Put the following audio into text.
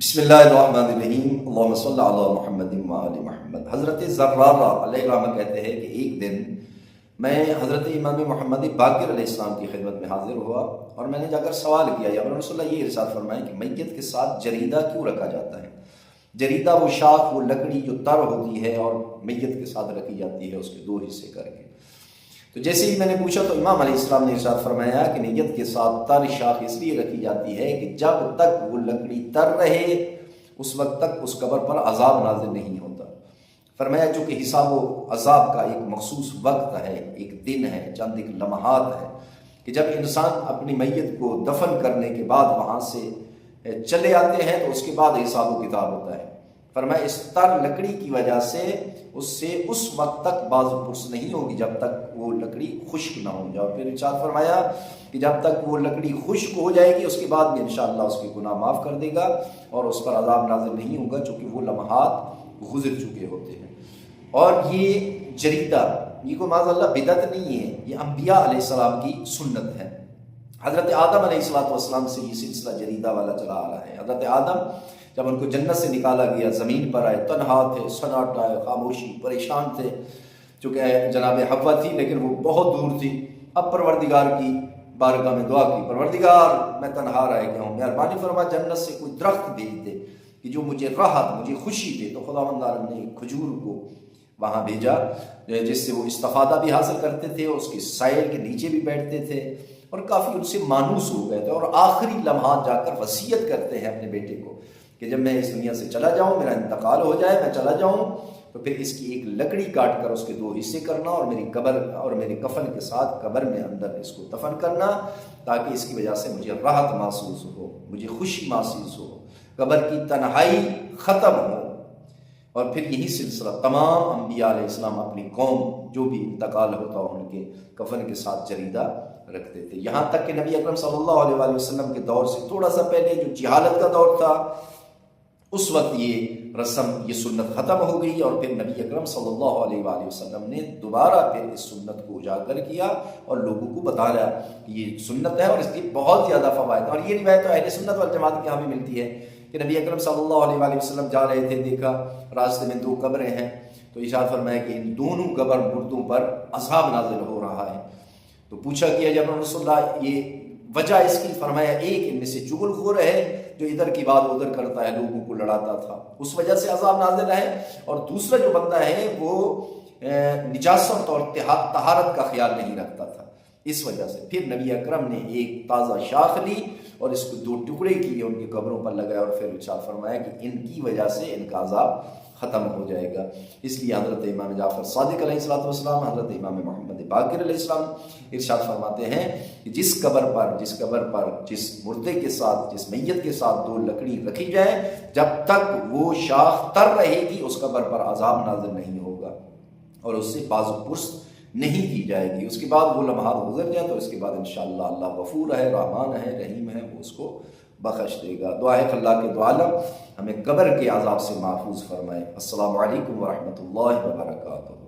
بسم اللہ الرحمن الرحیم، اللہم صلی علی محمد وآل محمد۔ حضرت زرارہ علیہ السلام کہتے ہیں کہ ایک دن میں حضرت امام محمد باقر علیہ السلام کی خدمت میں حاضر ہوا اور میں نے جا کر سوال کیا، یا رسول اللہ یہ ارشاد فرمائیں کہ میت کے ساتھ جریدہ کیوں رکھا جاتا ہے؟ جریدہ وہ شاخ، وہ لکڑی جو تر ہوتی ہے اور میت کے ساتھ رکھی جاتی ہے، اس کے دو حصے کر کے۔ تو جیسے ہی میں نے پوچھا تو امام علیہ السلام نے ارشاد فرمایا کہ میت کے ساتھ تر شاخ اس لیے رکھی جاتی ہے کہ جب تک وہ لکڑی تر رہے اس وقت تک اس قبر پر عذاب نازل نہیں ہوتا۔ فرمایا چونکہ حساب و عذاب کا ایک مخصوص وقت ہے، ایک دن ہے، چند ایک لمحات ہے کہ جب انسان اپنی میت کو دفن کرنے کے بعد وہاں سے چلے آتے ہیں تو اس کے بعد حساب و کتاب ہوتا ہے۔ فرمایا اس تر لکڑی کی وجہ سے اس وقت تک باز پرس نہیں ہوگی جب تک وہ لکڑی خشک نہ ہو جائے۔ اور پھر ارشاد فرمایا کہ جب تک وہ لکڑی خشک ہو جائے گی اس کے بعد میں انشاءاللہ اس کے گناہ معاف کر دے گا اور اس پر عذاب نازل نہیں ہوگا، چونکہ وہ لمحات گزر چکے ہوتے ہیں۔ اور یہ جریدہ یہ کوئی معاذ اللہ بدعت نہیں ہے، یہ انبیاء علیہ السلام کی سنت ہے۔ حضرت آدم علیہ السلام سے یہ سلسلہ جریدہ والا چلا آ رہا ہے۔ حضرت آدم جب ان کو جنت سے نکالا گیا، زمین پر آئے، تنہا تھے، سناٹا ہے، خاموشی، پریشان تھے، چونکہ جناب حوا تھی لیکن وہ بہت دور تھی۔ اب پروردگار کی بارگاہ میں دعا کی، پروردگار میں تنہا رہ گیا ہوں، مہربانی فرما جنت سے کوئی درخت بھیج دے کہ جو مجھے راحت، مجھے خوشی دے۔ تو خداوند عالم نے ایک کھجور کو وہاں بھیجا جس سے وہ استفادہ بھی حاصل کرتے تھے، اس کے سائے کے نیچے بھی بیٹھتے تھے اور کافی ان سے مانوس ہو گئے تھے۔ اور آخری لمحات جا کر وصیت کرتے ہیں اپنے بیٹے کو کہ جب میں اس دنیا سے چلا جاؤں، میرا انتقال ہو جائے، میں چلا جاؤں تو پھر اس کی ایک لکڑی کاٹ کر اس کے دو حصے کرنا اور میری قبر اور میرے کفن کے ساتھ قبر میں اندر اس کو دفن کرنا، تاکہ اس کی وجہ سے مجھے راحت محسوس ہو، مجھے خوشی محسوس ہو، قبر کی تنہائی ختم ہو۔ اور پھر یہی سلسلہ تمام انبیاء علیہ السلام اپنی قوم جو بھی انتقال ہوتا ہو ان کے کفن کے ساتھ جریدہ رکھتے تھے۔ یہاں تک کہ نبی اکرم صلی اللہ علیہ وآلہ وسلم کے دور سے تھوڑا سا پہلے جو جہالت کا دور تھا اس وقت یہ رسم، یہ سنت ختم ہو گئی، اور پھر نبی اکرم صلی اللہ علیہ وآلہ وسلم نے دوبارہ پھر اس سنت کو اجاگر کیا اور لوگوں کو بتایا کہ یہ سنت ہے اور اس کی بہت زیادہ فوائد۔ اور یہ روایت اہل سنت والجماعت کے یہاں بھی ملتی ہے کہ نبی اکرم صلی اللہ علیہ وآلہ وسلم جا رہے تھے، دیکھا راستے میں دو قبریں ہیں، تو ارشاد فرمایا کہ ان دونوں قبر مردوں پر عذاب نازل ہو رہا ہے۔ تو پوچھا کہ جب رسول اللہ یہ وجہ اس کی، فرمایا ایک ان میں سے چغل خور ہے جو ادھر کی بات ادھر کرتا ہے، لوگوں کو لڑاتا تھا، اس وجہ سے عذاب نازل ہے، اور دوسرا جو بندہ ہے وہ نجاست اور طہارت کا خیال نہیں رکھتا تھا، اس وجہ سے۔ پھر نبی اکرم نے ایک تازہ شاخ لی اور اس کو دو ٹکڑے کیے، ان کی قبروں پر لگایا، اور پھر ارشاد فرمایا کہ ان کی وجہ سے ان کا عذاب ختم ہو جائے گا۔ اس لیے حضرت امام جعفر صادق علیہ السلام، حضرت امام محمد باقر علیہ السلام ارشاد فرماتے ہیں کہ جس قبر پر جس مردے کے ساتھ، جس میت کے ساتھ دو لکڑی رکھی جائے، جب تک وہ شاخ تر رہے گی اس قبر پر عذاب نازل نہیں ہوگا اور اس سے باز پرس نہیں کی جائے گی۔ اس کے بعد وہ لمحات گزر جائیں تو اس کے بعد انشاءاللہ اللہ غفور ہے، رحمان ہے، رحیم ہے، وہ اس کو بخش دے گا۔ دعا ہے کہ اللہ کے دو عالم ہمیں قبر کے عذاب سے محفوظ فرمائے۔ السلام علیکم ورحمۃ اللہ وبرکاتہ۔